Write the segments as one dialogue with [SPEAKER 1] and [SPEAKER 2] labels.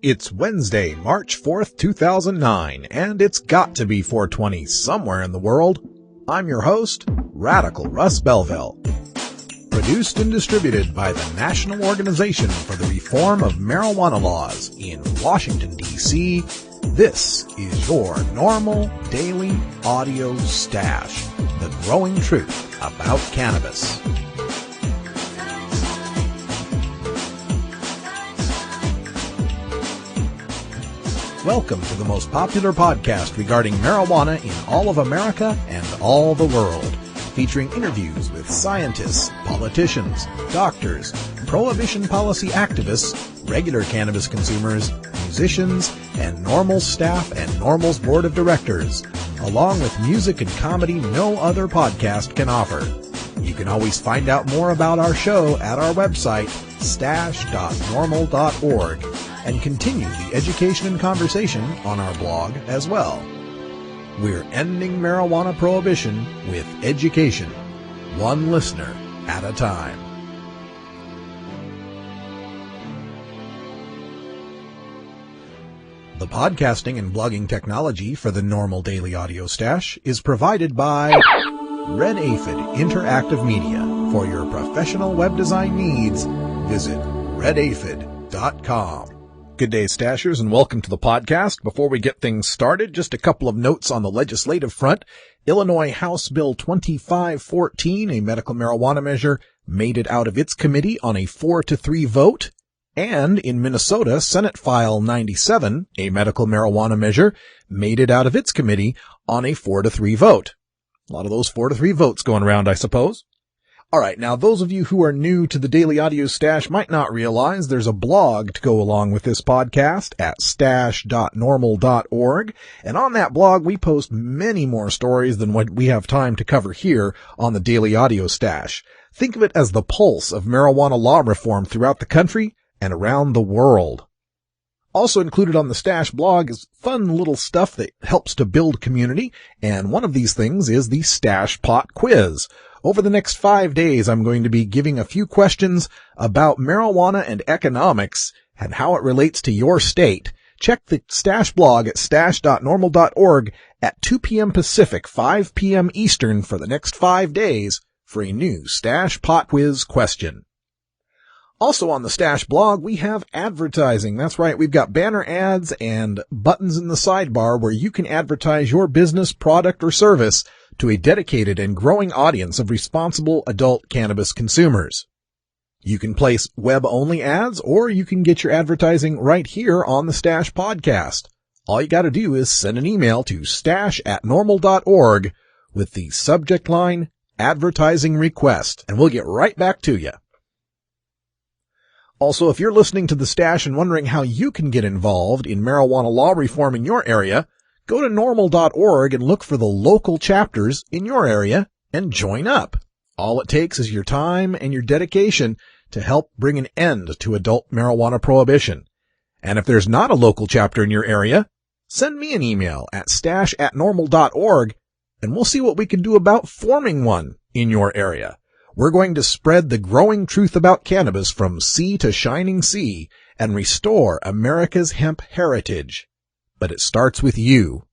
[SPEAKER 1] It's Wednesday, March 4th, 2009, and it's got to be 420 somewhere in the world. I'm your host, Radical Russ Belville. Produced and distributed by the National Organization for the Reform of Marijuana Laws in Washington, D.C., this is your NORML Daily Audio Stash, the growing truth about cannabis. Welcome to the most popular podcast regarding marijuana in all of America and all the world, featuring interviews with scientists, politicians, doctors, prohibition policy activists, regular cannabis consumers, musicians, and NORML staff and NORML's board of directors, along with music and comedy no other podcast can offer. You can always find out more about our show at our website, stash.normal.org, and continue the education and conversation on our blog as well. We're ending marijuana prohibition with education, one listener at a time. The podcasting and blogging technology for the NORML Daily Audio Stash is provided by Red Aphid Interactive Media. For your professional web design needs, visit redaphid.com. Good day, Stashers, and welcome to the podcast. Before we get things started, just a couple of notes on the legislative front. Illinois House Bill 2514, a medical marijuana measure, made it out of its committee on a 4-3 vote. And in Minnesota, Senate File 97, a medical marijuana measure, made it out of its committee on a 4-3 vote. A lot of those 4-3 votes going around, I suppose. All right, now those of you who are new to the Daily Audio Stash might not realize there's a blog to go along with this podcast at stash.normal.org, and on that blog we post many more stories than what we have time to cover here on the Daily Audio Stash. Think of it as the pulse of marijuana law reform throughout the country and around the world. Also included on the Stash blog is fun little stuff that helps to build community, and one of these things is the Stash Pot Quiz. Over the next 5 days, I'm going to be giving a few questions about marijuana and economics and how it relates to your state. Check the Stash blog at stash.normal.org at 2 p.m. Pacific, 5 p.m. Eastern for the next 5 days for a new Stash Pot Quiz question. Also on the Stash blog, we have advertising. That's right, we've got banner ads and buttons in the sidebar where you can advertise your business, product, or service to a dedicated and growing audience of responsible adult cannabis consumers. You can place web-only ads, or you can get your advertising right here on the Stash podcast. All you gotta do is send an email to stash@normal.org with the subject line, advertising request, and we'll get right back to you. Also, if you're listening to the Stash and wondering how you can get involved in marijuana law reform in your area, go to normal.org and look for the local chapters in your area and join up. All it takes is your time and your dedication to help bring an end to adult marijuana prohibition. And if there's not a local chapter in your area, send me an email at stash@normal.org and we'll see what we can do about forming one in your area. We're going to spread the growing truth about cannabis from sea to shining sea and restore America's hemp heritage. But it starts with you.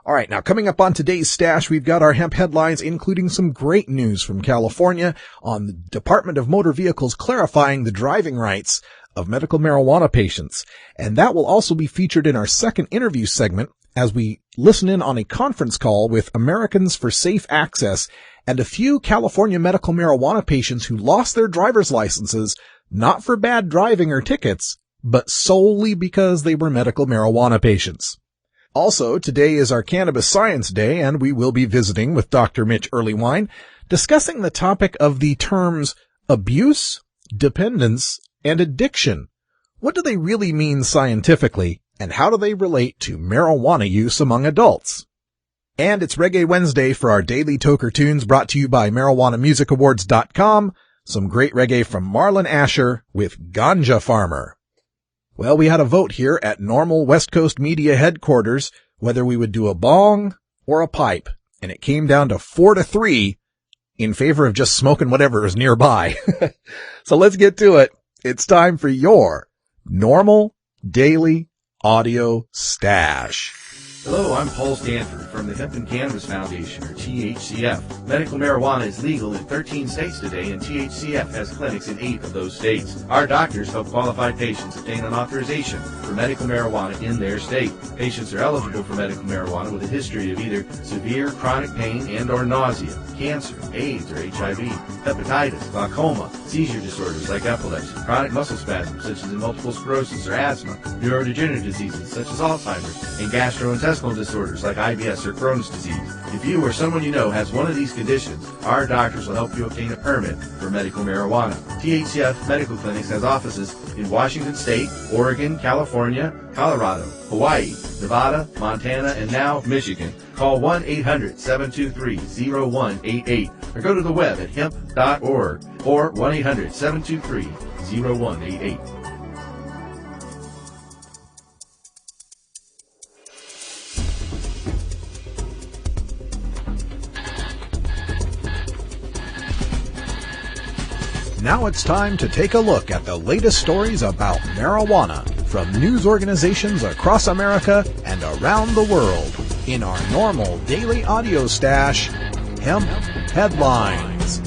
[SPEAKER 1] All right, now coming up on today's Stash, we've got our hemp headlines, including some great news from California on the Department of Motor Vehicles clarifying the driving rights of medical marijuana patients. And that will also be featured in our second interview segment as we listen in on a conference call with Americans for Safe Access and a few California medical marijuana patients who lost their driver's licenses, not for bad driving or tickets, but solely because they were medical marijuana patients. Also, today is our Cannabis Science Day, and we will be visiting with Dr. Mitch Earlywine, discussing the topic of the terms abuse, dependence, and addiction. What do they really mean scientifically, and how do they relate to marijuana use among adults? And it's Reggae Wednesday for our daily Toker Tunes, brought to you by MarijuanaMusicAwards.com. Some great reggae from Marlon Asher with Ganja Farmer. Well, we had a vote here at NORML West Coast Media headquarters whether we would do a bong or a pipe, and it came down to 4-3 in favor of just smoking whatever is nearby. So let's get to it. It's time for your NORML Daily Audio Stash.
[SPEAKER 2] Hello, I'm Paul Stanford from the Hemp and Cannabis Foundation, or THCF. Medical marijuana is legal in 13 states today, and THCF has clinics in 8 of those states. Our doctors help qualified patients obtain an authorization for medical marijuana in their state. Patients are eligible for medical marijuana with a history of either severe chronic pain and or nausea, cancer, AIDS or HIV, hepatitis, glaucoma, seizure disorders like epilepsy, chronic muscle spasms such as multiple sclerosis or asthma, neurodegenerative diseases such as Alzheimer's, and gastrointestinal disorders like IBS or Crohn's disease. If you or someone you know has one of these conditions, our doctors will help you obtain a permit for medical marijuana. THCF Medical Clinics has offices in Washington State, Oregon, California, Colorado, Hawaii, Nevada, Montana, and now Michigan. Call 1-800-723-0188 or go to the web at hemp.org or 1-800-723-0188.
[SPEAKER 1] Now it's time to take a look at the latest stories about marijuana from news organizations across America and around the world in our NORML Daily Audio Stash, Hemp Headlines.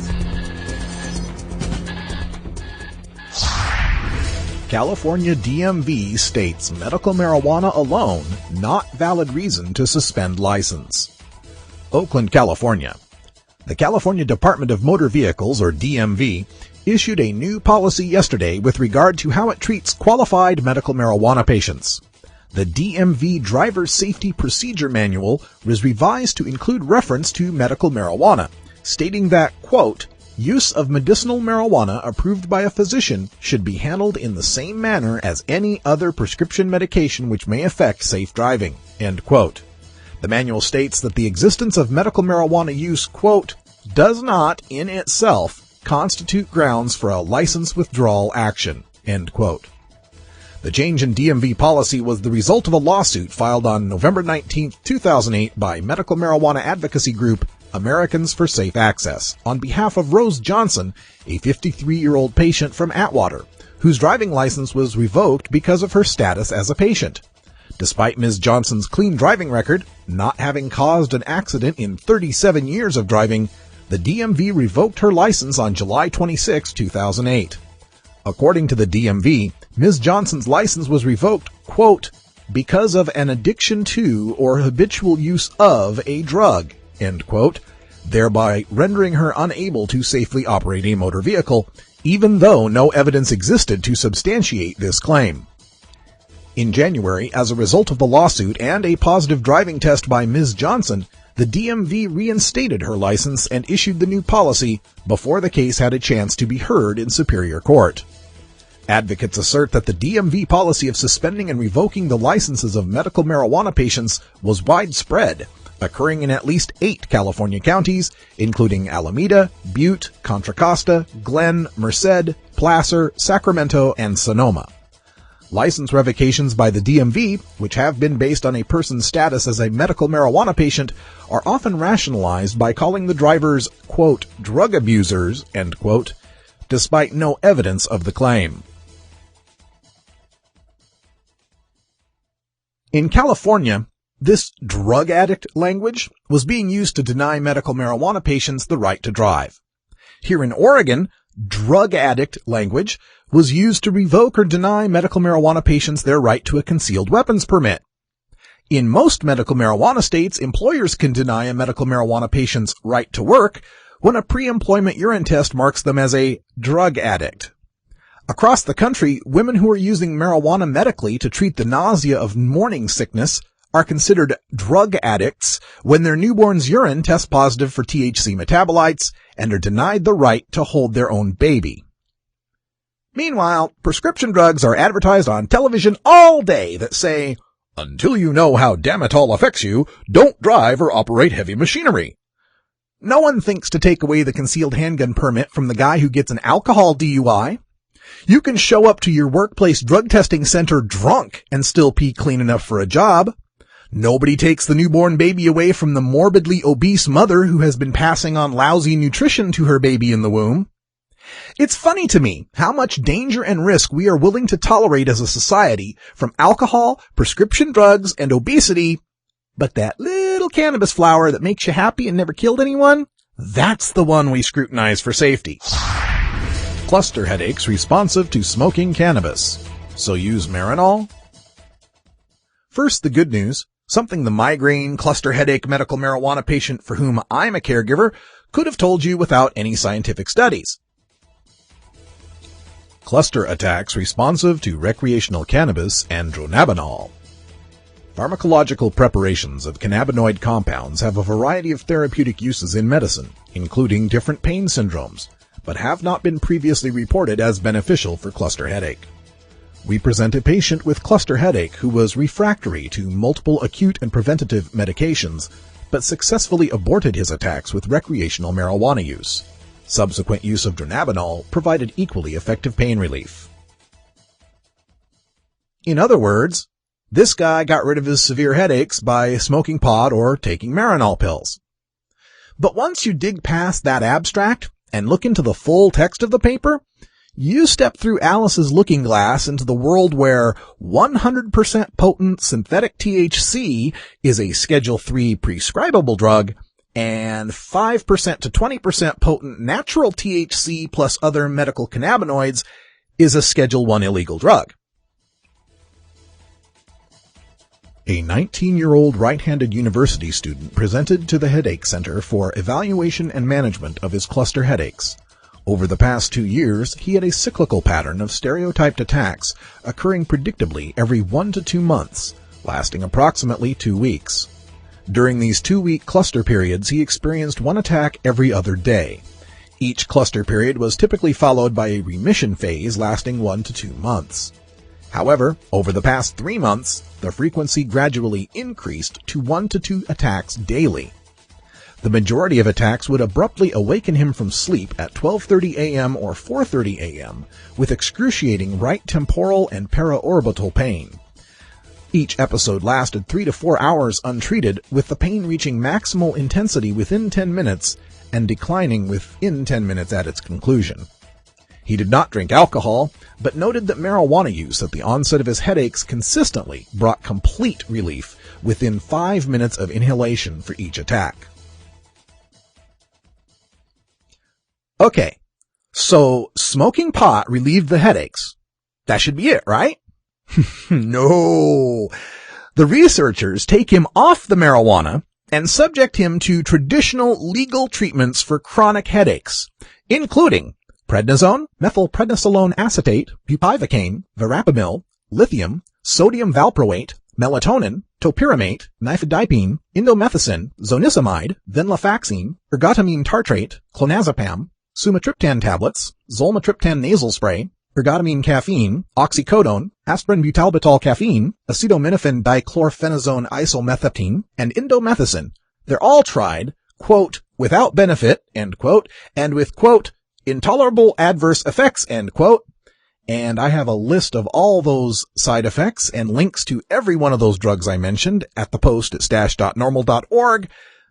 [SPEAKER 1] California DMV states medical marijuana alone not valid reason to suspend license. Oakland, California. The California Department of Motor Vehicles, or DMV, issued a new policy yesterday with regard to how it treats qualified medical marijuana patients. The DMV Driver Safety Procedure Manual was revised to include reference to medical marijuana, stating that, quote, use of medicinal marijuana approved by a physician should be handled in the same manner as any other prescription medication which may affect safe driving, end quote. The manual states that the existence of medical marijuana use, quote, does not in itself constitute grounds for a license withdrawal action, end quote. The change in DMV policy was the result of a lawsuit filed on November 19, 2008 by medical marijuana advocacy group Americans for Safe Access on behalf of Rose Johnson, a 53-year-old patient from Atwater, whose driving license was revoked because of her status as a patient. Despite Ms. Johnson's clean driving record, not having caused an accident in 37 years of driving, the DMV revoked her license on July 26, 2008. According to the DMV, Ms. Johnson's license was revoked, quote, because of an addiction to or habitual use of a drug, end quote, thereby rendering her unable to safely operate a motor vehicle, even though no evidence existed to substantiate this claim. In January, as a result of the lawsuit and a positive driving test by Ms. Johnson, the DMV reinstated her license and issued the new policy before the case had a chance to be heard in Superior Court. Advocates assert that the DMV policy of suspending and revoking the licenses of medical marijuana patients was widespread, occurring in at least 8 California counties, including Alameda, Butte, Contra Costa, Glen, Merced, Placer, Sacramento, and Sonoma. License revocations by the DMV, which have been based on a person's status as a medical marijuana patient, are often rationalized by calling the drivers, quote, drug abusers, end quote, despite no evidence of the claim. In California, this drug addict language was being used to deny medical marijuana patients the right to drive. Here in Oregon, drug addict language was used to revoke or deny medical marijuana patients their right to a concealed weapons permit. In most medical marijuana states, employers can deny a medical marijuana patient's right to work when a pre-employment urine test marks them as a drug addict. Across the country, women who are using marijuana medically to treat the nausea of morning sickness are considered drug addicts when their newborn's urine tests positive for THC metabolites and are denied the right to hold their own baby. Meanwhile, prescription drugs are advertised on television all day that say, until you know how Damitol affects you, don't drive or operate heavy machinery. No one thinks to take away the concealed handgun permit from the guy who gets an alcohol DUI. You can show up to your workplace drug testing center drunk and still pee clean enough for a job. Nobody takes the newborn baby away from the morbidly obese mother who has been passing on lousy nutrition to her baby in the womb. It's funny to me how much danger and risk we are willing to tolerate as a society from alcohol, prescription drugs, and obesity, but that little cannabis flower that makes you happy and never killed anyone, that's the one we scrutinize for safety. Cluster headaches responsive to smoking cannabis. So use Marinol? First, the good news, something the migraine, cluster headache, medical marijuana patient for whom I'm a caregiver could have told you without any scientific studies. Cluster attacks responsive to recreational cannabis and dronabinol. Pharmacological preparations of cannabinoid compounds have a variety of therapeutic uses in medicine, including different pain syndromes, but have not been previously reported as beneficial for cluster headache. We present a patient with cluster headache who was refractory to multiple acute and preventative medications, but successfully aborted his attacks with recreational marijuana use. Subsequent use of dronabinol provided equally effective pain relief. In other words, this guy got rid of his severe headaches by smoking pot or taking Marinol pills. But once you dig past that abstract and look into the full text of the paper, you step through Alice's looking glass into the world where 100% potent synthetic THC is a Schedule III prescribable drug, and 5% to 20% potent natural THC plus other medical cannabinoids is a Schedule I illegal drug. A 19-year-old right-handed university student presented to the Headache Center for evaluation and management of his cluster headaches. Over the past 2 years, he had a cyclical pattern of stereotyped attacks occurring predictably every 1 to 2 months, lasting approximately 2 weeks. During these 2-week cluster periods, he experienced one attack every other day. Each cluster period was typically followed by a remission phase lasting 1 to 2 months. However, over the past 3 months, the frequency gradually increased to 1 to 2 attacks daily. The majority of attacks would abruptly awaken him from sleep at 12:30 a.m. or 4:30 a.m. with excruciating right temporal and paraorbital pain. Each episode lasted 3 to 4 hours untreated, with the pain reaching maximal intensity within 10 minutes and declining within 10 minutes at its conclusion. He did not drink alcohol, but noted that marijuana use at the onset of his headaches consistently brought complete relief within 5 minutes of inhalation for each attack. Okay, so smoking pot relieved the headaches. That should be it, right? No. The researchers take him off the marijuana and subject him to traditional legal treatments for chronic headaches, including prednisone, methylprednisolone acetate, bupivacaine, verapamil, lithium, sodium valproate, melatonin, topiramate, nifedipine, indomethacin, zonisamide, venlafaxine, ergotamine tartrate, clonazepam, sumatriptan tablets, zolmitriptan nasal spray, ergotamine caffeine, oxycodone, aspirin butalbital caffeine, acetaminophen dichlorphenazone isomethaptine, and indomethacin. They're all tried, quote, without benefit, end quote, and with, quote, intolerable adverse effects, end quote. And I have a list of all those side effects and links to every one of those drugs I mentioned at the post at stash.normal.org.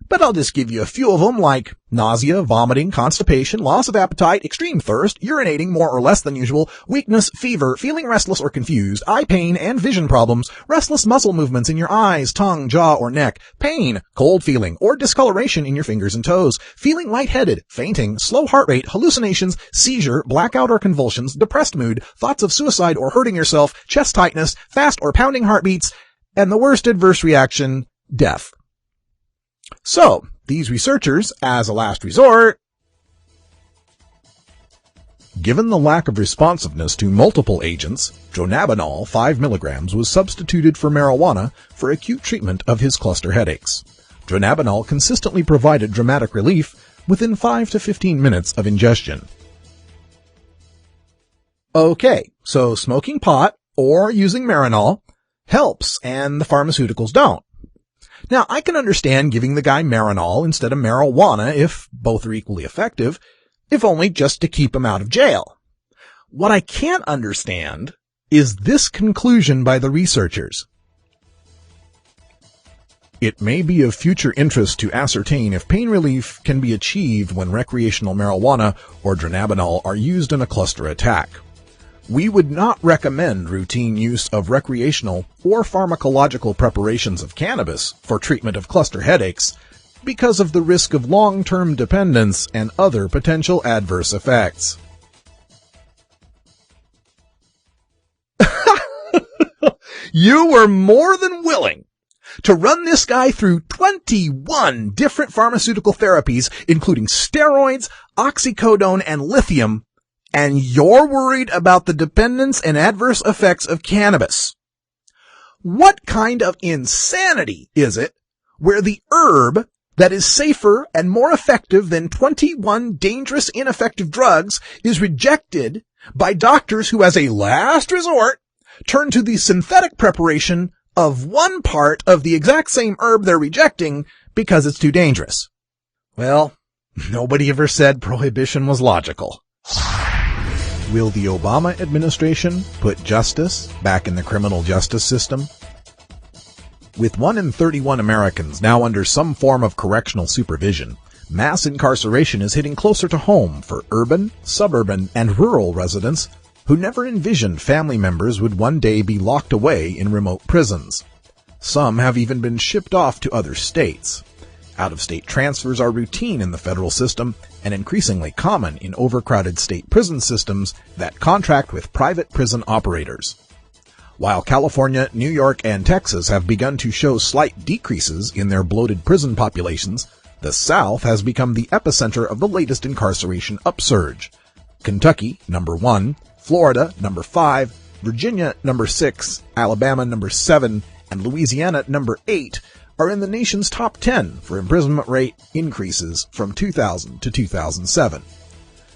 [SPEAKER 1] But I'll just give you a few of them, like nausea, vomiting, constipation, loss of appetite, extreme thirst, urinating more or less than usual, weakness, fever, feeling restless or confused, eye pain and vision problems, restless muscle movements in your eyes, tongue, jaw, or neck, pain, cold feeling, or discoloration in your fingers and toes, feeling lightheaded, fainting, slow heart rate, hallucinations, seizure, blackout or convulsions, depressed mood, thoughts of suicide or hurting yourself, chest tightness, fast or pounding heartbeats, and the worst adverse reaction, death. So, these researchers, as a last resort, given the lack of responsiveness to multiple agents, dronabinol 5 milligrams was substituted for marijuana for acute treatment of his cluster headaches. Dronabinol consistently provided dramatic relief within 5 to 15 minutes of ingestion. Okay, so smoking pot or using Marinol helps and the pharmaceuticals don't. Now, I can understand giving the guy Marinol instead of marijuana if both are equally effective, if only just to keep him out of jail. What I can't understand is this conclusion by the researchers. It may be of future interest to ascertain if pain relief can be achieved when recreational marijuana or dronabinol are used in a cluster attack. We would not recommend routine use of recreational or pharmacological preparations of cannabis for treatment of cluster headaches because of the risk of long-term dependence and other potential adverse effects. You were more than willing to run this guy through 21 different pharmaceutical therapies, including steroids, oxycodone, and lithium, and you're worried about the dependence and adverse effects of cannabis. What kind of insanity is it where the herb that is safer and more effective than 21 dangerous, ineffective drugs is rejected by doctors who, as a last resort, turn to the synthetic preparation of one part of the exact same herb they're rejecting because it's too dangerous? Well, nobody ever said prohibition was logical. Will the Obama administration put justice back in the criminal justice system? With 1 in 31 Americans now under some form of correctional supervision, mass incarceration is hitting closer to home for urban, suburban, and rural residents who never envisioned family members would one day be locked away in remote prisons. Some have even been shipped off to other states. Out-of-state transfers are routine in the federal system and increasingly common in overcrowded state prison systems that contract with private prison operators. While California, New York, and Texas have begun to show slight decreases in their bloated prison populations, the South has become the epicenter of the latest incarceration upsurge. Kentucky, number 1, Florida, number 5, Virginia, number 6, Alabama, number 7, and Louisiana, number 8, are in the nation's top 10 for imprisonment rate increases from 2000 to 2007.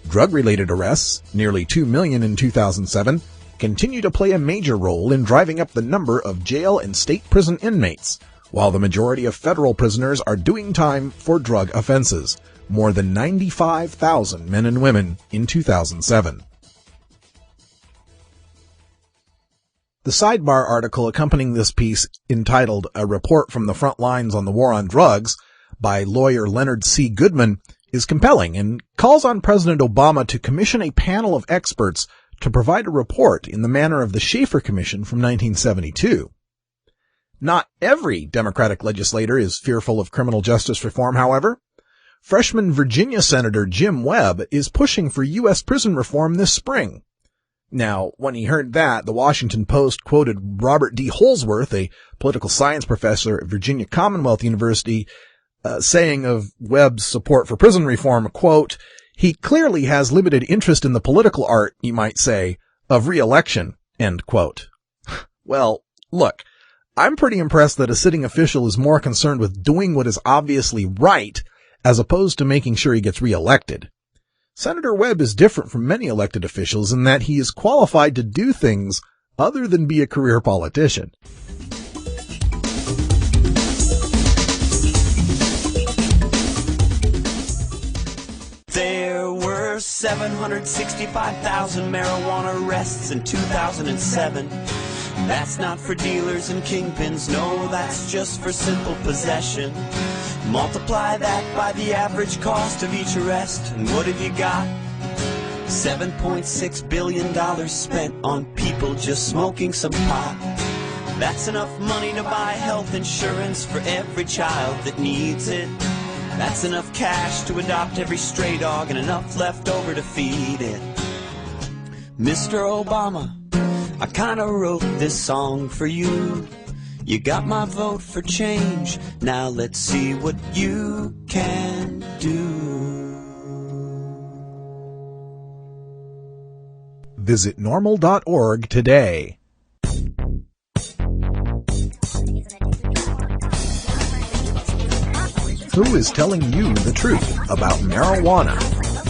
[SPEAKER 1] Drug-related arrests, nearly 2 million in 2007, continue to play a major role in driving up the number of jail and state prison inmates, while the majority of federal prisoners are doing time for drug offenses, more than 95,000 men and women in 2007. The sidebar article accompanying this piece, entitled A Report from the Front Lines on the War on Drugs by lawyer Leonard C. Goodman, is compelling and calls on President Obama to commission a panel of experts to provide a report in the manner of the Schaefer Commission from 1972. Not every Democratic legislator is fearful of criminal justice reform, however. Freshman Virginia Senator Jim Webb is pushing for U.S. prison reform this spring. Now, when he heard that, the Washington Post quoted Robert D. Holsworth, a political science professor at Virginia Commonwealth University, saying of Webb's support for prison reform, quote, "He clearly has limited interest in the political art, you might say, of re-election," end quote. Well, look, I'm pretty impressed that a sitting official is more concerned with doing what is obviously right as opposed to making sure he gets re-elected. Senator Webb is different from many elected officials in that he is qualified to do things other than be a career politician.
[SPEAKER 3] There were 765,000 marijuana arrests in 2007. That's not for dealers and kingpins, no, that's just for simple possession. Multiply that by the average cost of each arrest, and what have you got? $7.6 billion spent on people just smoking some pot. That's enough money to buy health insurance for every child that needs it. That's enough cash to adopt every stray dog and enough left over to feed it. Mr. Obama, I kinda wrote this song for you. You got my vote for change. Now let's see what you can do.
[SPEAKER 1] Visit NORML.org today. Who is telling you the truth about marijuana?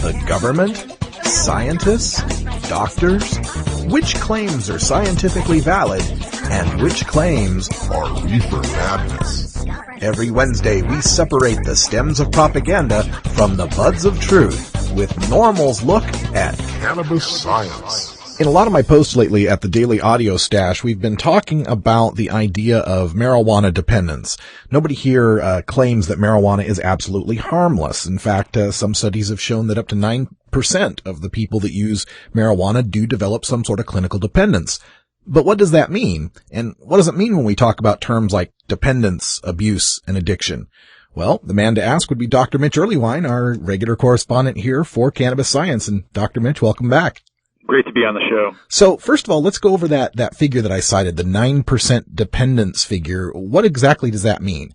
[SPEAKER 1] The government? Scientists? Doctors? Which claims are scientifically valid and which claims are reefer madness? Every Wednesday, we separate the stems of propaganda from the buds of truth with NORML's look at
[SPEAKER 4] cannabis science.
[SPEAKER 1] In a lot of my posts lately at the Daily Audio Stash, we've been talking about the idea of marijuana dependence. Nobody here claims that marijuana is absolutely harmless. In fact, some studies have shown that up to 9% of the people that use marijuana do develop some sort of clinical dependence. But what does that mean? And what does it mean when we talk about terms like dependence, abuse, and addiction? Well, the man to ask would be Dr. Mitch Earlywine, our regular correspondent here for Cannabis Science. And Dr. Mitch, welcome back.
[SPEAKER 4] Great to be on the show.
[SPEAKER 1] So first of all, let's go over that figure that I cited, the 9% dependence figure. What exactly does that mean?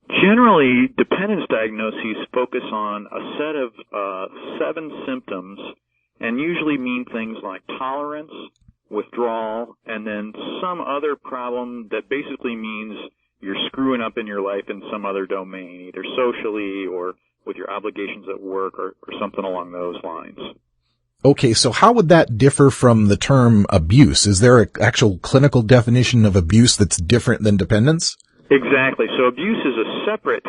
[SPEAKER 4] Generally, dependence diagnoses focus on a set of 7 symptoms and usually mean things like tolerance, withdrawal, and then some other problem that basically means you're screwing up in your life in some other domain, either socially or with your obligations at work or something along those lines.
[SPEAKER 1] Okay, so how would that differ from the term abuse? Is there an actual clinical definition of abuse that's different than dependence?
[SPEAKER 4] Exactly. So abuse is a separate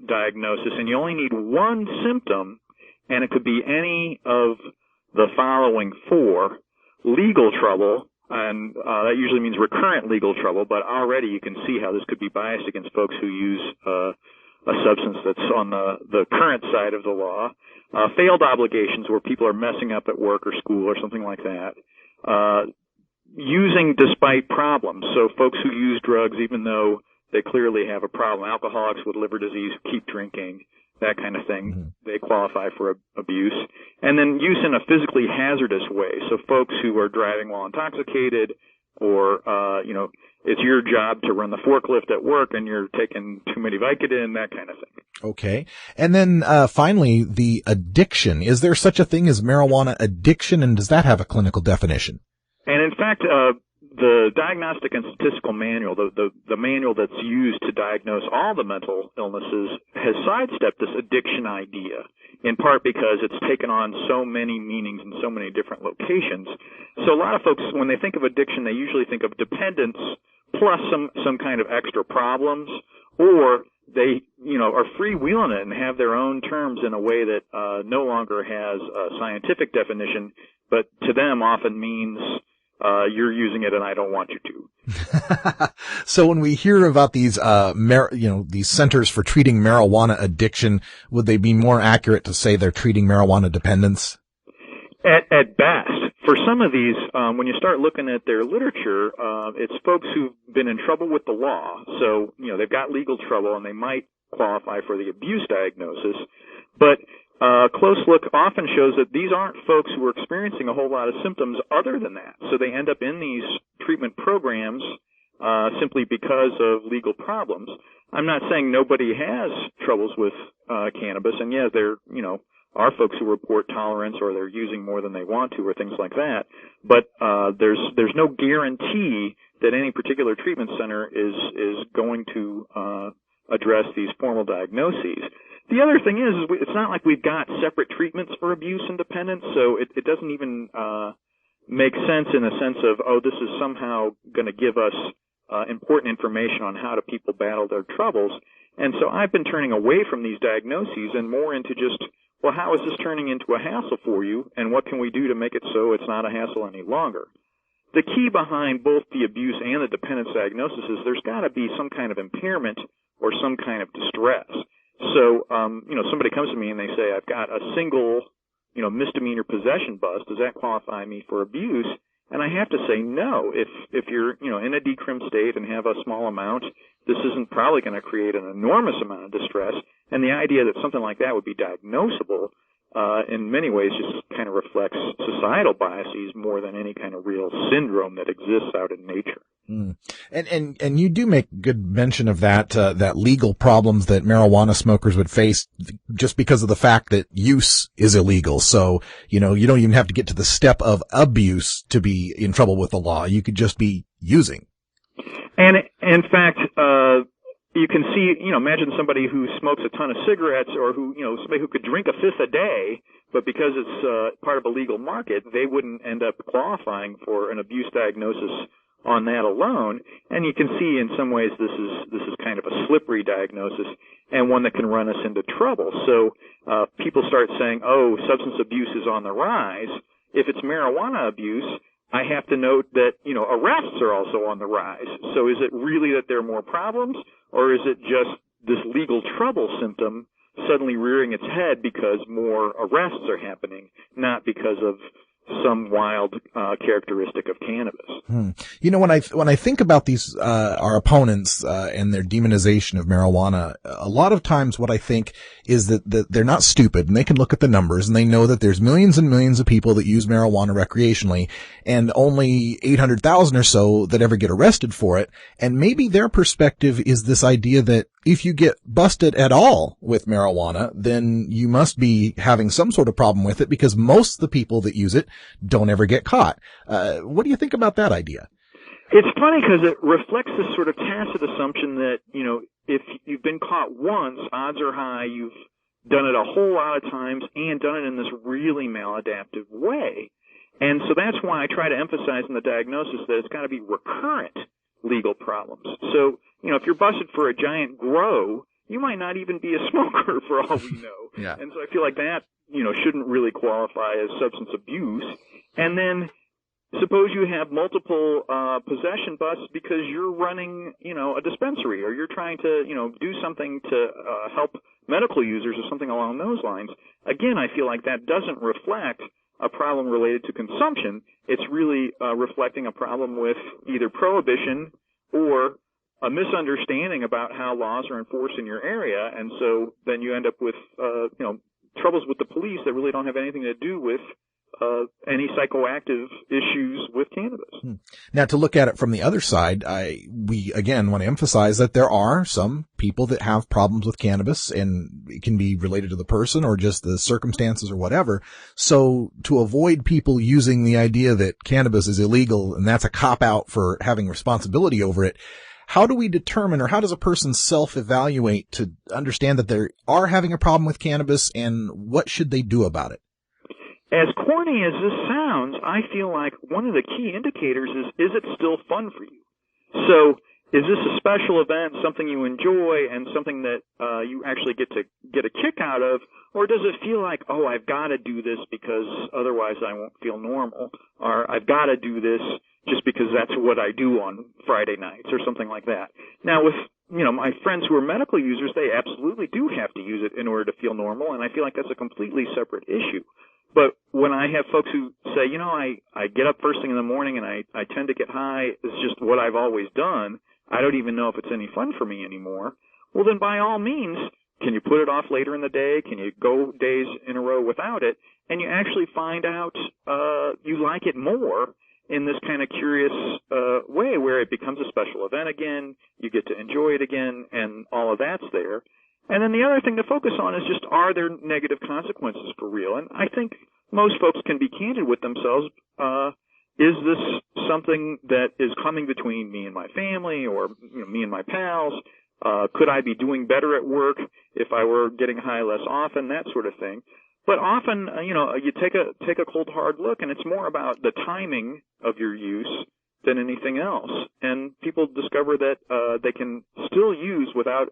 [SPEAKER 4] diagnosis, and you only need one symptom, and it could be any of the following 4. Legal trouble, and that usually means recurrent legal trouble, but already you can see how this could be biased against folks who use a substance that's on the current side of the law. Failed obligations where people are messing up at work or school or something like that. Using despite problems. So folks who use drugs even though they clearly have a problem. Alcoholics with liver disease who keep drinking, that kind of thing. Mm-hmm. They qualify for abuse. And then use in a physically hazardous way. So folks who are driving while intoxicated or, it's your job to run the forklift at work and you're taking too many Vicodin, that kind of thing.
[SPEAKER 1] Okay. And then, finally, the addiction. Is there such a thing as marijuana addiction, and does that have a clinical definition?
[SPEAKER 4] And in fact, the Diagnostic and Statistical Manual, the manual that's used to diagnose all the mental illnesses, has sidestepped this addiction idea, in part because it's taken on so many meanings in so many different locations. So a lot of folks, when they think of addiction, they usually think of dependence plus some kind of extra problems, or they, are freewheeling it and have their own terms in a way that no longer has a scientific definition, but to them often means you're using it and I don't want you to.
[SPEAKER 1] So when we hear about these, these centers for treating marijuana addiction, would they be more accurate to say they're treating marijuana dependence?
[SPEAKER 4] At best. For some of these, when you start looking at their literature, it's folks who've been in trouble with the law. So, they've got legal trouble and they might qualify for the abuse diagnosis. But close look often shows that these aren't folks who are experiencing a whole lot of symptoms other than that. So they end up in these treatment programs simply because of legal problems. I'm not saying nobody has troubles with cannabis, and yeah, there are folks who report tolerance or they're using more than they want to or things like that. But there's no guarantee that any particular treatment center is going to address these formal diagnoses. The other thing is it's not like we've got separate treatments for abuse and dependence, so it doesn't even make sense in the sense of, this is somehow going to give us important information on how do people battle their troubles. And so I've been turning away from these diagnoses and more into just, well, how is this turning into a hassle for you, and what can we do to make it so it's not a hassle any longer? The key behind both the abuse and the dependence diagnosis is there's got to be some kind of impairment or some kind of distress. So, somebody comes to me and they say, I've got a single, misdemeanor possession bust. Does that qualify me for abuse? And I have to say no. If you're, in a decrim state and have a small amount, this isn't probably going to create an enormous amount of distress. And the idea that something like that would be diagnosable, in many ways just kind of reflects societal biases more than any kind of real syndrome that exists out in nature.
[SPEAKER 1] Mm. And you do make good mention of that legal problems that marijuana smokers would face just because of the fact that use is illegal. So, you don't even have to get to the step of abuse to be in trouble with the law. You could just be using.
[SPEAKER 4] And in fact, you can see, imagine somebody who smokes a ton of cigarettes or who, somebody who could drink a fifth a day, but because it's part of a legal market, they wouldn't end up qualifying for an abuse diagnosis on that alone. And you can see in some ways this is kind of a slippery diagnosis and one that can run us into trouble. So people start saying, substance abuse is on the rise. if it's marijuana abuse, I have to note that, arrests are also on the rise. So is it really that there are more problems, or is it just this legal trouble symptom suddenly rearing its head because more arrests are happening, not because of some wild characteristic of cannabis?
[SPEAKER 1] When I think about these our opponents and their demonization of marijuana, a lot of times what I think is that they're not stupid, and they can look at the numbers and they know that there's millions and millions of people that use marijuana recreationally, and only 800,000 or so that ever get arrested for it. And maybe their perspective is this idea that if you get busted at all with marijuana, then you must be having some sort of problem with it, because most of the people that use it don't ever get caught. What do you think about that idea?
[SPEAKER 4] It's funny because it reflects this sort of tacit assumption that, if you've been caught once, odds are high you've done it a whole lot of times and done it in this really maladaptive way. And so that's why I try to emphasize in the diagnosis that it's got to be recurrent legal problems. So, if you're busted for a giant grow, you might not even be a smoker for all we know.
[SPEAKER 1] Yeah.
[SPEAKER 4] And so I feel like that, shouldn't really qualify as substance abuse. And then suppose you have multiple possession busts because you're running, a dispensary, or you're trying to, do something to help medical users or something along those lines. Again, I feel like that doesn't reflect a problem related to consumption. It's really reflecting a problem with either prohibition or a misunderstanding about how laws are enforced in your area, and so then you end up with, troubles with the police that really don't have anything to do with any psychoactive issues with cannabis.
[SPEAKER 1] Now, to look at it from the other side, we again want to emphasize that there are some people that have problems with cannabis, and it can be related to the person or just the circumstances or whatever. So to avoid people using the idea that cannabis is illegal and that's a cop-out for having responsibility over it, how do we determine, or how does a person self-evaluate to understand that they are having a problem with cannabis, and what should they do about it?
[SPEAKER 4] As corny as this sounds, I feel like one of the key indicators is it still fun for you? So is this a special event, something you enjoy, and something that you actually get to get a kick out of? Or does it feel like, oh, I've got to do this because otherwise I won't feel normal? Or I've got to do this just because that's what I do on Friday nights or something like that. Now, with my friends who are medical users, they absolutely do have to use it in order to feel normal, and I feel like that's a completely separate issue. But when I have folks who say, I get up first thing in the morning and I tend to get high, it's just what I've always done, I don't even know if it's any fun for me anymore, well then by all means, can you put it off later in the day? Can you go days in a row without it? And you actually find out you like it more in this kind of curious way where it becomes a special event again, you get to enjoy it again, and all of that's there. And then the other thing to focus on is just, are there negative consequences for real? And I think most folks can be candid with themselves. Is this something that is coming between me and my family, or me and my pals? Could I be doing better at work if I were getting high less often? That sort of thing. But often, you take a cold hard look, and it's more about the timing of your use than anything else. And people discover that they can still use without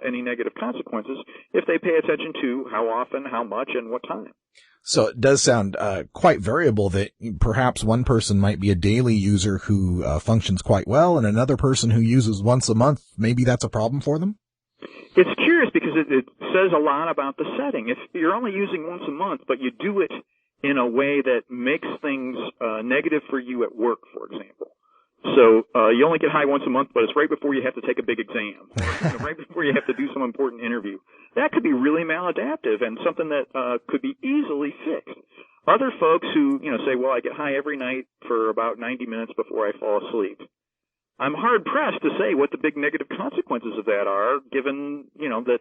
[SPEAKER 4] any negative consequences if they pay attention to how often, how much, and what time.
[SPEAKER 1] So it does sound quite variable, that perhaps one person might be a daily user who functions quite well, and another person who uses once a month, maybe that's a problem for them?
[SPEAKER 4] It's curious because it says a lot about the setting. If you're only using once a month, but you do it in a way that makes things negative for you at work, for example. So you only get high once a month, but it's right before you have to take a big exam, or right before you have to do some important interview. That could be really maladaptive and something that could be easily fixed. Other folks who, say, well, I get high every night for about 90 minutes before I fall asleep. I'm hard-pressed to say what the big negative consequences of that are, given, that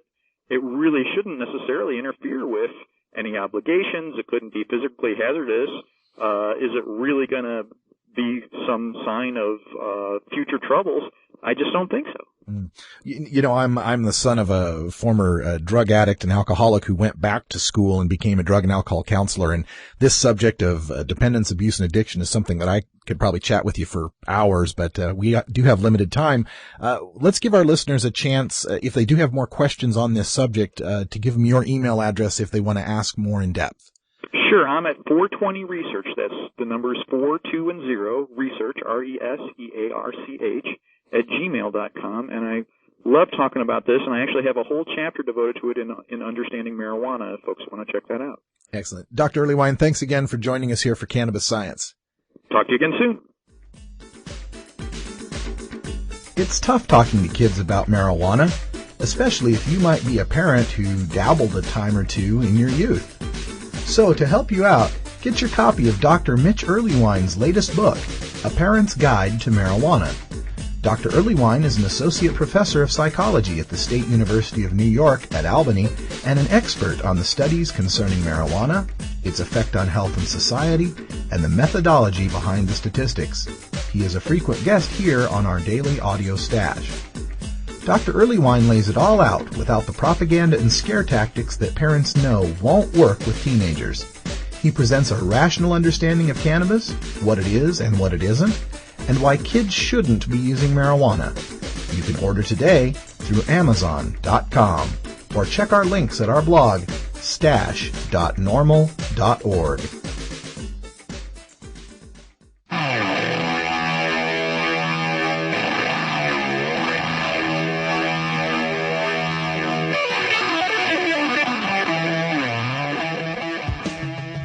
[SPEAKER 4] it really shouldn't necessarily interfere with any obligations. It couldn't be physically hazardous. Is it really going to be some sign of future troubles? I just don't think so.
[SPEAKER 1] I'm the son of a former drug addict and alcoholic who went back to school and became a drug and alcohol counselor. And this subject of dependence, abuse, and addiction is something that I could probably chat with you for hours, but we do have limited time. Let's give our listeners a chance, if they do have more questions on this subject, to give them your email address if they want to ask more in depth.
[SPEAKER 4] Sure, I'm at 420 Research. That's the numbers 420 Research, RESEARCH, at gmail.com. And I love talking about this, and I actually have a whole chapter devoted to it in Understanding Marijuana, if folks want to check that out.
[SPEAKER 1] Excellent. Dr. Earlywine, thanks again for joining us here for Cannabis Science.
[SPEAKER 4] Talk to you again soon.
[SPEAKER 1] It's tough talking to kids about marijuana, especially if you might be a parent who dabbled a time or two in your youth. So to help you out, get your copy of Dr. Mitch Earlywine's latest book, A Parent's Guide to Marijuana. Dr. Earlywine is an associate professor of psychology at the State University of New York at Albany and an expert on the studies concerning marijuana, its effect on health and society, and the methodology behind the statistics. He is a frequent guest here on our daily audio stash. Dr. Earlywine lays it all out without the propaganda and scare tactics that parents know won't work with teenagers. He presents a rational understanding of cannabis, what it is and what it isn't, and why kids shouldn't be using marijuana. You can order today through Amazon.com or check our links at our blog, stash.normal.org.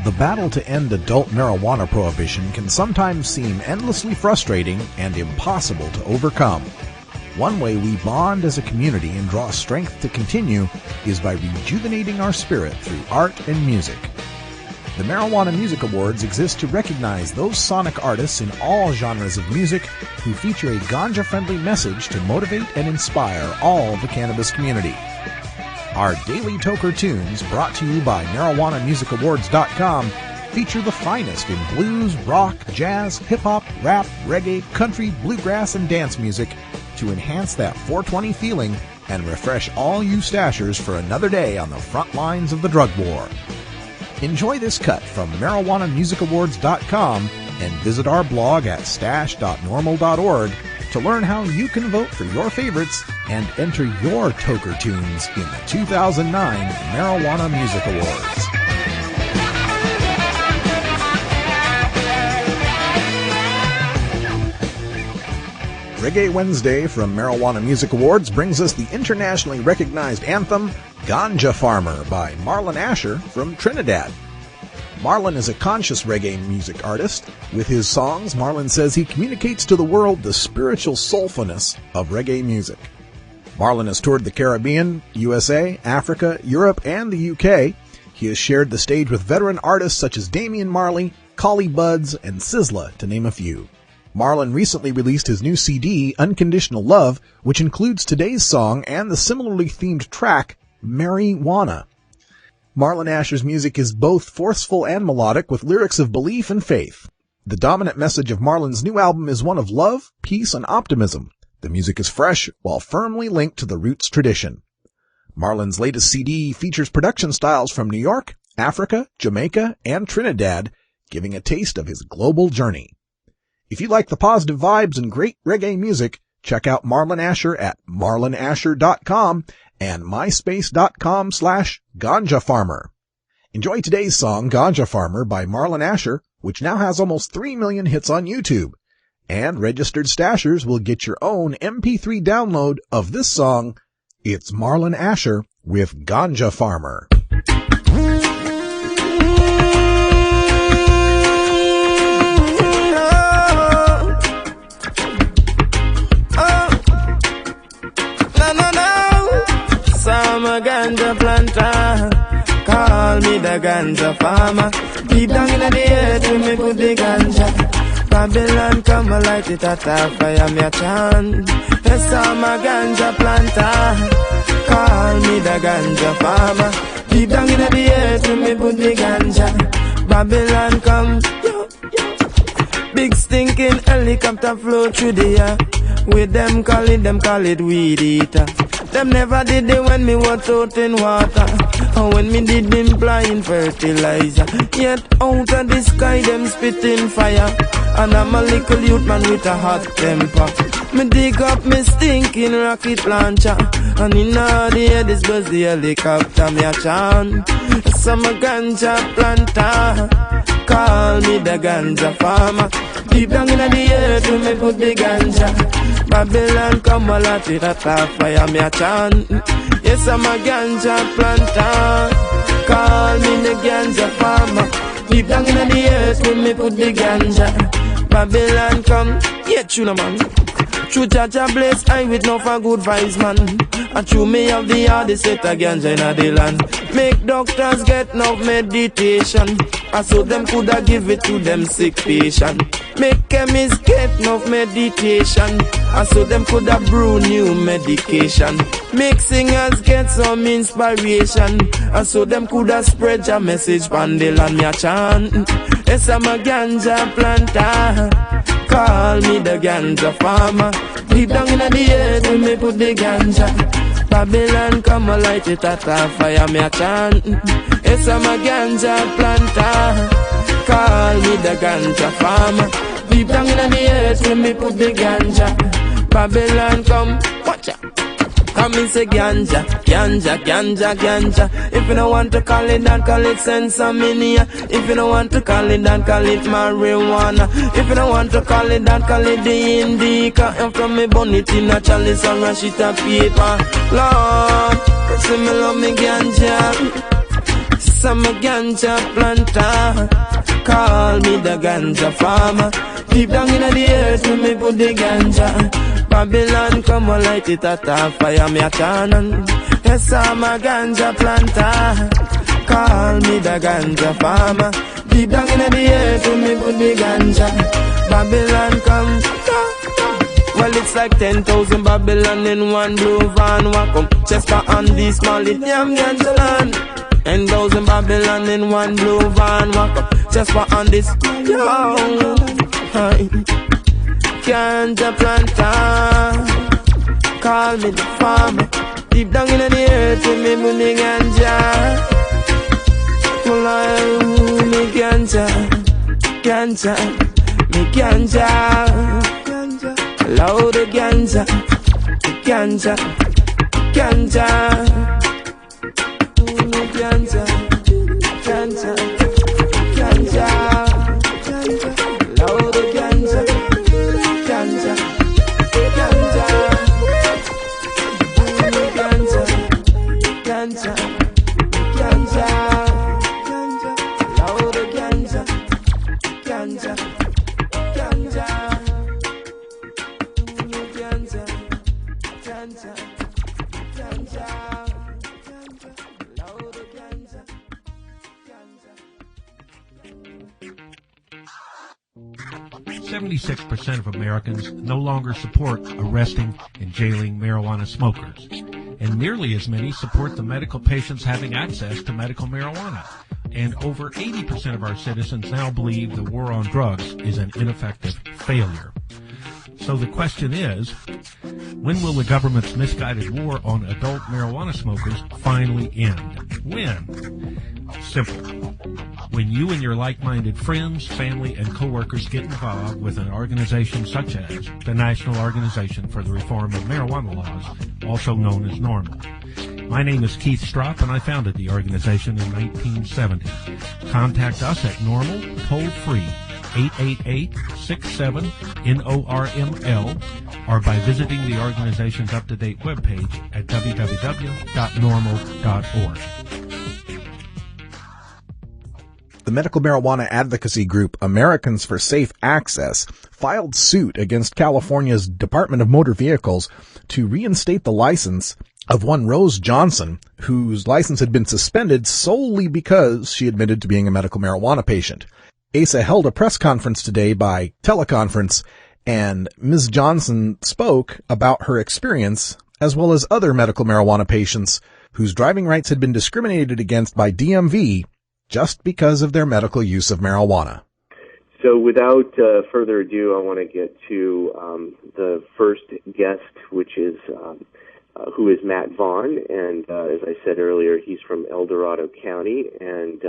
[SPEAKER 1] The battle to end adult marijuana prohibition can sometimes seem endlessly frustrating and impossible to overcome. One way we bond as a community and draw strength to continue is by rejuvenating our spirit through art and music. The Marijuana Music Awards exist to recognize those sonic artists in all genres of music who feature a ganja-friendly message to motivate and inspire all the cannabis community. Our daily Toker Tunes, brought to you by MarijuanaMusicAwards.com, feature the finest in blues, rock, jazz, hip-hop, rap, reggae, country, bluegrass, and dance music to enhance that 420 feeling and refresh all you stashers for another day on the front lines of the drug war. Enjoy this cut from MarijuanaMusicAwards.com and visit our blog at stash.normal.org to learn how you can vote for your favorites and enter your Toker Tunes in the 2009 Marijuana Music Awards. Reggae Wednesday from Marijuana Music Awards brings us the internationally recognized anthem, Ganja Farmer by Marlon Asher from Trinidad. Marlon is a conscious reggae music artist. With his songs, Marlon says he communicates to the world the spiritual soulfulness of reggae music. Marlon has toured the Caribbean, USA, Africa, Europe, and the UK. He has shared the stage with veteran artists such as Damian Marley, Collie Buddz, and Sizzla, to name a few. Marlon recently released his new CD, Unconditional Love, which includes today's song and the similarly themed track, Marijuana. Marlon Asher's music is both forceful and melodic, with lyrics of belief and faith. The dominant message of Marlon's new album is one of love, peace, and optimism. The music is fresh, while firmly linked to the roots tradition. Marlon's latest CD features production styles from New York, Africa, Jamaica, and Trinidad, giving a taste of his global journey. If you like the positive vibes and great reggae music, check out Marlon Asher at marlonasher.com and myspace.com/ganjafarmer. Enjoy today's song, Ganja Farmer, by Marlon Asher, which now has almost 3 million hits on YouTube. And registered stashers will get your own MP3 download of this song. It's Marlon Asher with Ganja Farmer.
[SPEAKER 5] I'm a ganja planter, call me the ganja farmer. Deep down in the earth when me put the ganja. Babylon come light it at a fire, me a chant. Yes, I'm a ganja planter, call me the ganja farmer. Deep down in the earth when me put the ganja. Babylon come, yo, yo. Big stinking helicopter flow through the air. With them call it weed eater. Them never did it when me was out in water, or when me did them blind fertilizer. Yet out of the sky them spitting fire. And I'm a little youth man with a hot temper. Me dig up me stinking rocket launcher, and in all the air this buzz the helicopter me a chant. Some a ganja planter, call me the ganja farmer. Deep down in the earth when me put the ganja. Babylon come a lot with a top fire me a chant. Yes, I'm a ganja planter, call me the ganja farmer. Deep down in the earth when me put the ganja. Babylon come, yeah, tuna man. True Jaja bless I with no for good vibes, man. And true me have the hardest set of ganja in the land. Make doctors get no meditation, and so them coulda give it to them sick patient. Make chemists get no meditation, and so them coulda brew new medication. Make singers get some inspiration, and so them coulda spread your message on the land me a chant. Yes, I'm a ganja planter, call me the ganja farmer. Deep down in the earth when me put the ganja. Babylon come a light it at a fire me a chant. Yes, I'm a ganja planter, call me the ganja farmer. Deep down in the earth when me put the ganja. Babylon come, watch out. Come and say ganja, ganja, ganja, ganja. If you don't want to call it that, call it sensaminia. If you don't want to call it that, call it marijuana. If you don't want to call it that, call it the indica. And from me bun it in a chalice and a sheet of paper. Lord, say me love me ganja. Some ganja planter, call me the ganja farmer. Deep down in the earth when me put the ganja. Babylon come and light it at a fire me a chant. Yes, I'm a ganja planter, call me the ganja farmer. Deep down in the earth when me put the ganja. Babylon come. Well, it's like 10,000 Babylon in one blue van. Welcome Chester and the small damn ganja land. 10,000 Babylon in one blue van. Welcome Chester and this yo. Ganja planter, call me the farmer. Deep down in the earth with me money ganja. Well, I me ganja, ganja, me ganja. Loud the ganja, ganja, ganja. Me ganja, ganja, ganja. Loud the ganja. Ganja, ganja, ganja, ganja, ganja, ganja, loud ganja, ganja, ganja, ganja, ganja, ganja, loud ganja, ganja.
[SPEAKER 6] 76% of Americans no longer support arresting and jailing marijuana smokers, and nearly as many support the medical patients having access to medical marijuana. And over 80% of our citizens now believe the war on drugs is an ineffective failure. So the question is, when will the government's misguided war on adult marijuana smokers finally end? When? Simple. When you and your like-minded friends, family, and coworkers get involved with an organization such as the National Organization for the Reform of Marijuana Laws, also known as NORML. My name is Keith Stropp, and I founded the organization in 1970. Contact us at NORML, toll-free, 888-67-NORML, or by visiting the organization's up-to-date webpage at www.norml.org.
[SPEAKER 1] The medical marijuana advocacy group Americans for Safe Access filed suit against California's Department of Motor Vehicles to reinstate the license of one Rose Johnson, whose license had been suspended solely because she admitted to being a medical marijuana patient. ASA held a press conference today by teleconference, and Ms. Johnson spoke about her experience, as well as other medical marijuana patients whose driving rights had been discriminated against by DMV just because of their medical use of marijuana.
[SPEAKER 7] So without further ado, I want to get to the first guest, which is who is Matt Vaughn. And as I said earlier, he's from El Dorado County. And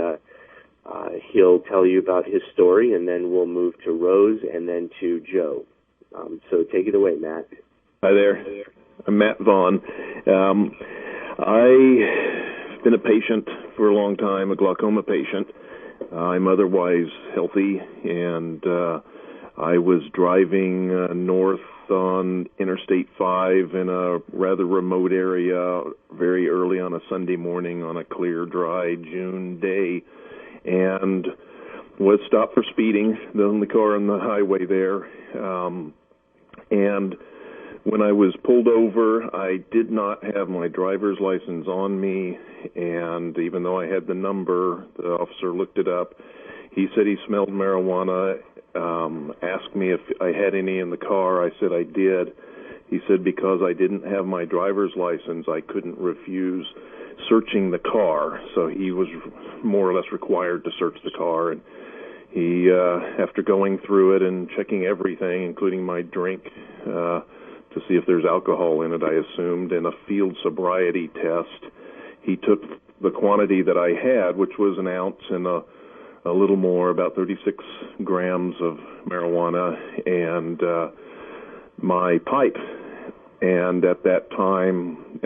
[SPEAKER 7] He'll tell you about his story, and then we'll move to Rose and then to Joe. So take it away, Matt.
[SPEAKER 8] Hi there. I'm Matt Vaughn. I've been a patient for a long time, a glaucoma patient. I'm otherwise healthy, and I was driving north on Interstate 5 in a rather remote area very early on a Sunday morning on a clear, dry June day, and was stopped for speeding. The only car on the highway there. And when I was pulled over, I did not have my driver's license on me, and even though I had the number, the officer looked it up. He said he smelled marijuana, asked me if I had any in the car. I said I did. He said because I didn't have my driver's license, I couldn't refuse searching the car, so he was more or less required to search the car. And he, after going through it and checking everything, including my drink, to see if there's alcohol in it, I assumed, in a field sobriety test, he took the quantity that I had, which was an ounce and a little more, about 36 grams of marijuana, and my pipe. And at that time,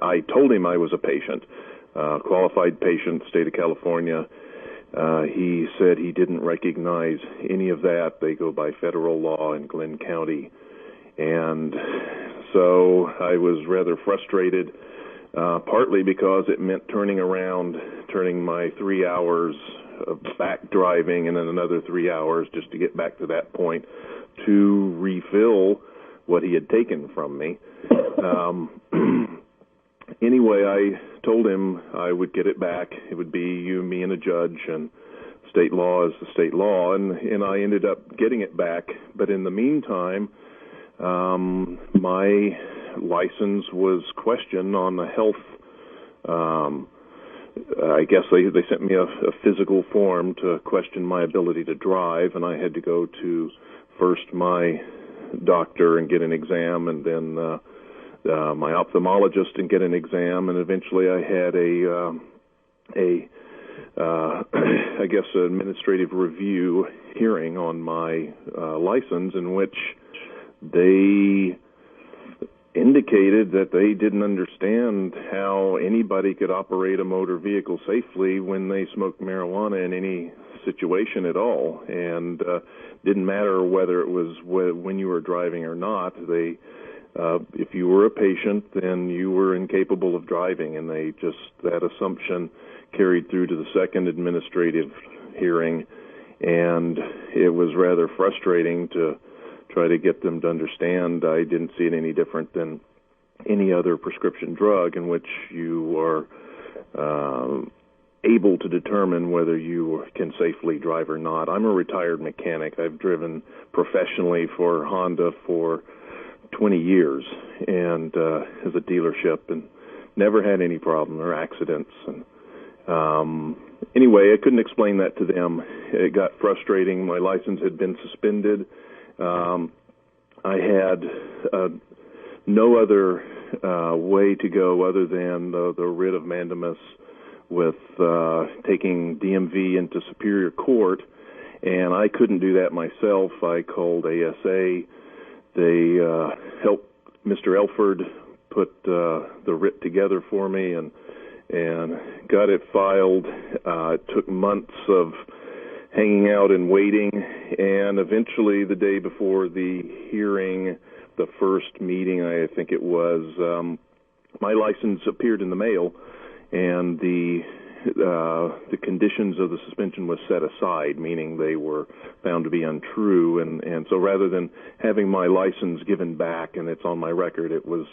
[SPEAKER 8] I told him I was a patient, qualified patient, state of California. He said he didn't recognize any of that. They go by federal law in Glenn County. And so I was rather frustrated, partly because it meant turning my 3 hours of back driving and then another 3 hours just to get back to that point to refill what he had taken from me. Anyway, I told him I would get it back. It would be you, me, and a judge, and state law is the state law, and I ended up getting it back. But in the meantime, my license was questioned on the health. I guess they sent me a physical form to question my ability to drive, and I had to go to first my doctor and get an exam, and then my ophthalmologist and get an exam, and eventually I had I guess, an administrative review hearing on my license, in which they indicated that they didn't understand how anybody could operate a motor vehicle safely when they smoked marijuana in any situation at all, and didn't matter whether it was when you were driving or not. They if you were a patient, then you were incapable of driving, and that assumption carried through to the second administrative hearing, and it was rather frustrating to try to get them to understand. I didn't see it any different than any other prescription drug in which you are able to determine whether you can safely drive or not. I'm a retired mechanic. I've driven professionally for Honda for 20 years and as a dealership, and never had any problem or accidents. And anyway, I couldn't explain that to them. It got frustrating. My license had been suspended. I had no other way to go other than the writ of mandamus with taking DMV into Superior Court, and I couldn't do that myself. I called ASA. They helped Mr. Elford put the writ together for me and got it filed. It took months of hanging out and waiting, and eventually the day before the hearing, the first meeting, I think it was, my license appeared in the mail, and the conditions of the suspension was set aside, meaning they were found to be untrue, and so rather than having my license given back and it's on my record, it was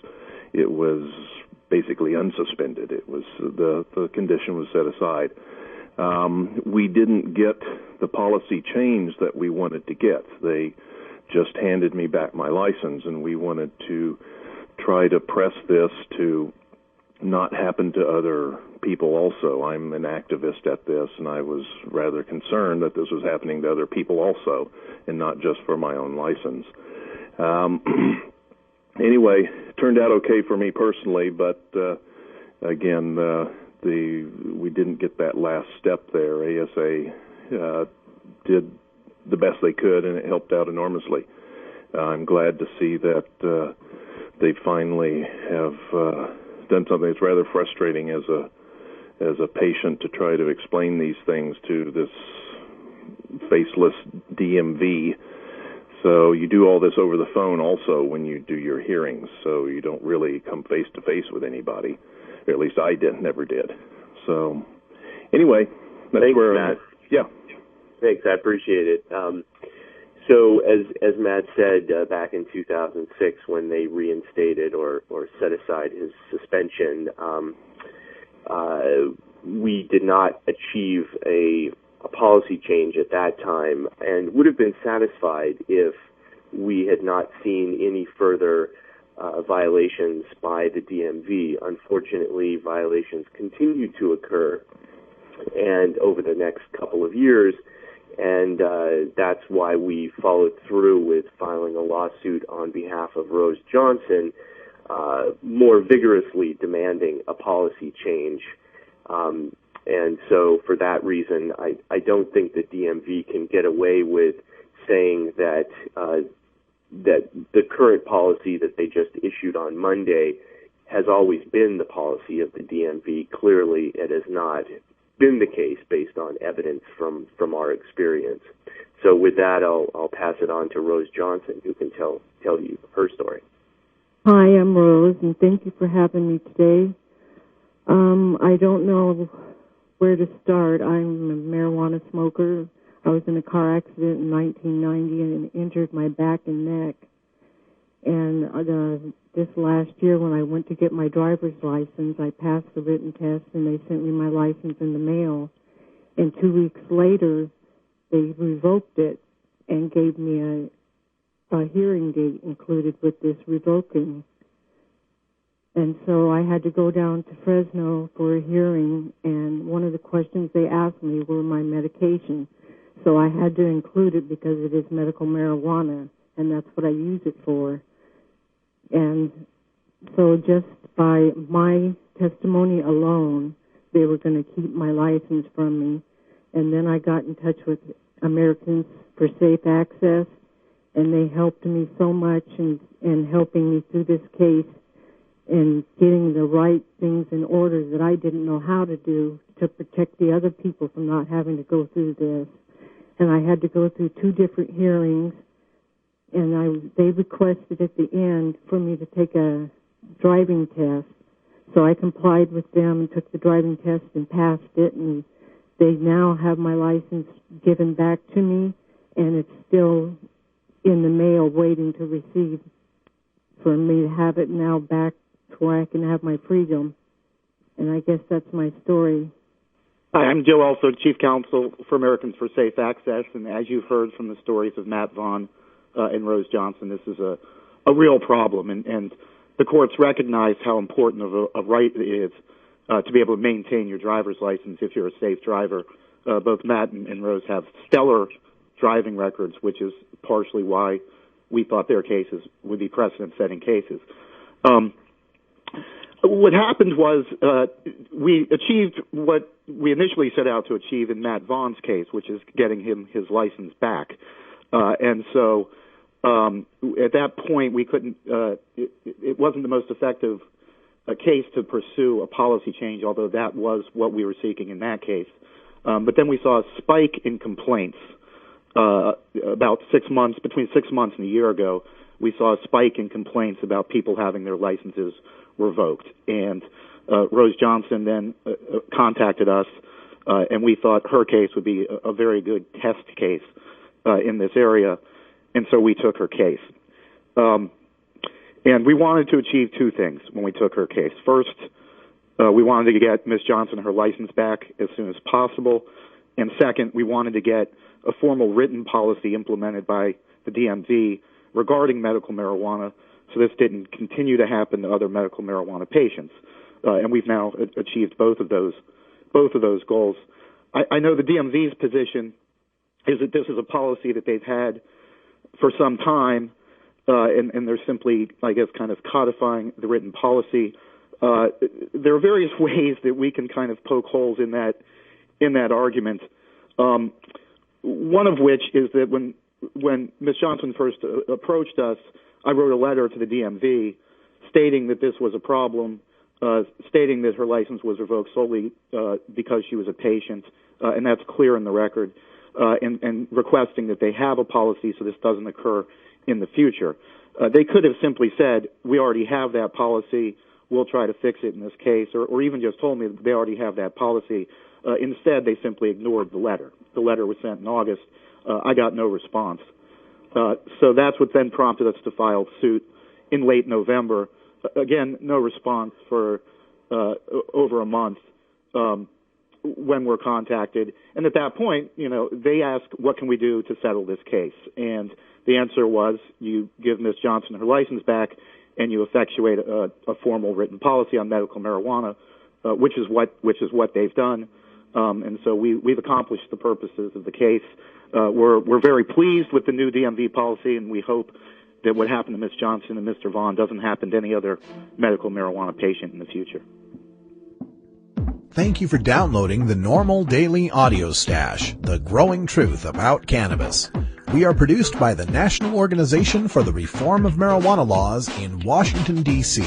[SPEAKER 8] basically unsuspended. It was the condition was set aside. We didn't get the policy change that we wanted to get. They just handed me back my license, and we wanted to try to press this to not happen to other people also. I'm an activist at this, and I was rather concerned that this was happening to other people also, and not just for my own license. Anyway, it turned out okay for me personally, but again, we didn't get that last step there. ASA did the best they could, and it helped out enormously. I'm glad to see that they finally have done something that's rather frustrating as a patient to try to explain these things to this faceless DMV. So you do all this over the phone also when you do your hearings, so you don't really come face to face with anybody. Or at least I never did. So anyway, that's
[SPEAKER 7] Thanks,
[SPEAKER 8] where
[SPEAKER 7] Matt.
[SPEAKER 8] Yeah.
[SPEAKER 7] Thanks, I appreciate it. So as Matt said, back in 2006 when they reinstated or set aside his suspension, we did not achieve a policy change at that time and would have been satisfied if we had not seen any further violations by the DMV. Unfortunately, violations continue to occur and over the next couple of years, and that's why we followed through with filing a lawsuit on behalf of Rose Johnson, more vigorously demanding a policy change. And so for that reason, I don't think the DMV can get away with saying that that the current policy that they just issued on Monday has always been the policy of the DMV. Clearly, it has not been the case based on evidence from our experience. So with that, I'll pass it on to Rose Johnson, who can tell you her story.
[SPEAKER 9] Hi, I'm Rose, and thank you for having me today. I don't know where to start. I'm a marijuana smoker. I was in a car accident in 1990 and injured my back and neck. And this last year when I went to get my driver's license, I passed the written test and they sent me my license in the mail. And 2 weeks later, they revoked it and gave me a hearing date included with this revoking. And so I had to go down to Fresno for a hearing, and one of the questions they asked me were my medication. So I had to include it because it is medical marijuana, and that's what I use it for. And so just by my testimony alone, they were going to keep my license from me. And then I got in touch with Americans for Safe Access, and they helped me so much in helping me through this case and getting the right things in order that I didn't know how to do to protect the other people from not having to go through this. And I had to go through 2 different hearings, and they requested at the end for me to take a driving test. So I complied with them and took the driving test and passed it, and they now have my license given back to me, and it's still in the mail waiting to receive for me to have it now back to where I can have my freedom. And I guess that's my story.
[SPEAKER 10] Hi, I'm Joe Elso, Chief Counsel for Americans for Safe Access, and as you've heard from the stories of Matt Vaughn and Rose Johnson, this is a real problem, and the courts recognize how important of a right it is to be able to maintain your driver's license if you're a safe driver. Both Matt and Rose have stellar driving records, which is partially why we thought their cases would be precedent-setting cases. What happened was we achieved what we initially set out to achieve in Matt Vaughn's case, which is getting him his license back. And so at that point, we couldn't it wasn't the most effective case to pursue a policy change, although that was what we were seeking in that case. But then we saw a spike in complaints about 6 months, between 6 months and a year ago. We saw a spike in complaints about people having their licenses revoked. And Rose Johnson then contacted us, and we thought her case would be a very good test case in this area, and so we took her case. And we wanted to achieve 2 things when we took her case. First, we wanted to get Ms. Johnson her license back as soon as possible. And second, we wanted to get a formal written policy implemented by the DMV regarding medical marijuana, so this didn't continue to happen to other medical marijuana patients. And we've now achieved both of those goals. I know the DMV's position is that this is a policy that they've had for some time, and they're simply, I guess, kind of codifying the written policy. there are various ways that we can kind of poke holes in that argument. One of which is that when Ms. Johnson first approached us, I wrote a letter to the DMV stating that this was a problem, stating that her license was revoked solely because she was a patient, and that's clear in the record, and requesting that they have a policy so this doesn't occur in the future. They could have simply said, we already have that policy, we'll try to fix it in this case, or even just told me that they already have that policy. Instead, they simply ignored the letter. The letter was sent in August. I got no response. So that's what then prompted us to file suit in late November. Again, no response for over a month when we're contacted. And at that point, they asked, what can we do to settle this case? And the answer was, you give Ms. Johnson her license back and you effectuate a formal written policy on medical marijuana, which is what they've done. And so we've accomplished the purposes of the case. We're very pleased with the new DMV policy, and we hope that what happened to Ms. Johnson and Mr. Vaughn doesn't happen to any other medical marijuana patient in the future.
[SPEAKER 1] Thank you for downloading the NORML Daily Audio Stash, the growing truth about cannabis. We are produced by the National Organization for the Reform of Marijuana Laws in Washington, D.C.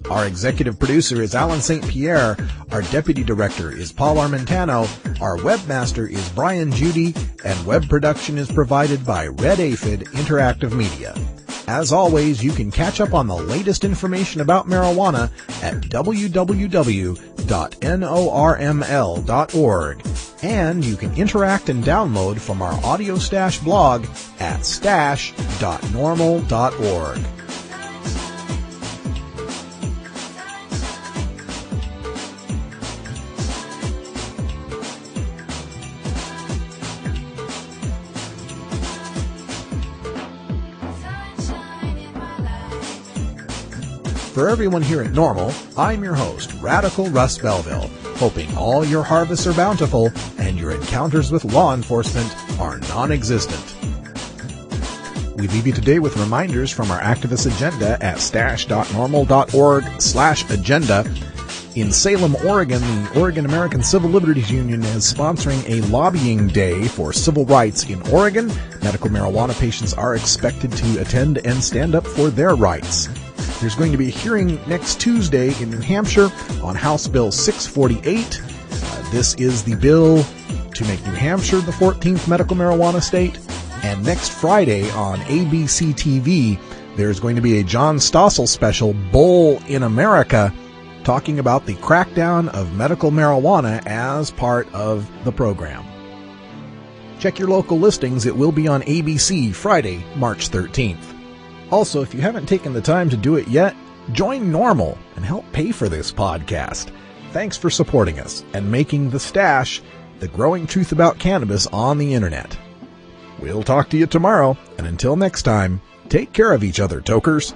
[SPEAKER 1] Our executive producer is Alan St. Pierre. Our deputy director is Paul Armentano. Our webmaster is Brian Judy. And web production is provided by Red Aphid Interactive Media. As always, you can catch up on the latest information about marijuana at www.norml.org. And you can interact and download from our Audio Stash blog at stash.norml.org. For everyone here at NORML, I'm your host, Radical Russ Belville, hoping all your harvests are bountiful and your encounters with law enforcement are non-existent. We leave you today with reminders from our activist agenda at stash.norml.org/agenda. In Salem, Oregon, the Oregon American Civil Liberties Union is sponsoring a lobbying day for civil rights in Oregon. Medical marijuana patients are expected to attend and stand up for their rights. There's going to be a hearing next Tuesday in New Hampshire on House Bill 648. This is the bill to make New Hampshire the 14th medical marijuana state. And next Friday on ABC TV, there's going to be a John Stossel special, Bull in America, talking about the crackdown of medical marijuana as part of the program. Check your local listings. It will be on ABC Friday, March 13th. Also, if you haven't taken the time to do it yet, join NORML and help pay for this podcast. Thanks for supporting us and making The Stash the growing truth about cannabis on the internet. We'll talk to you tomorrow, and until next time, take care of each other, tokers.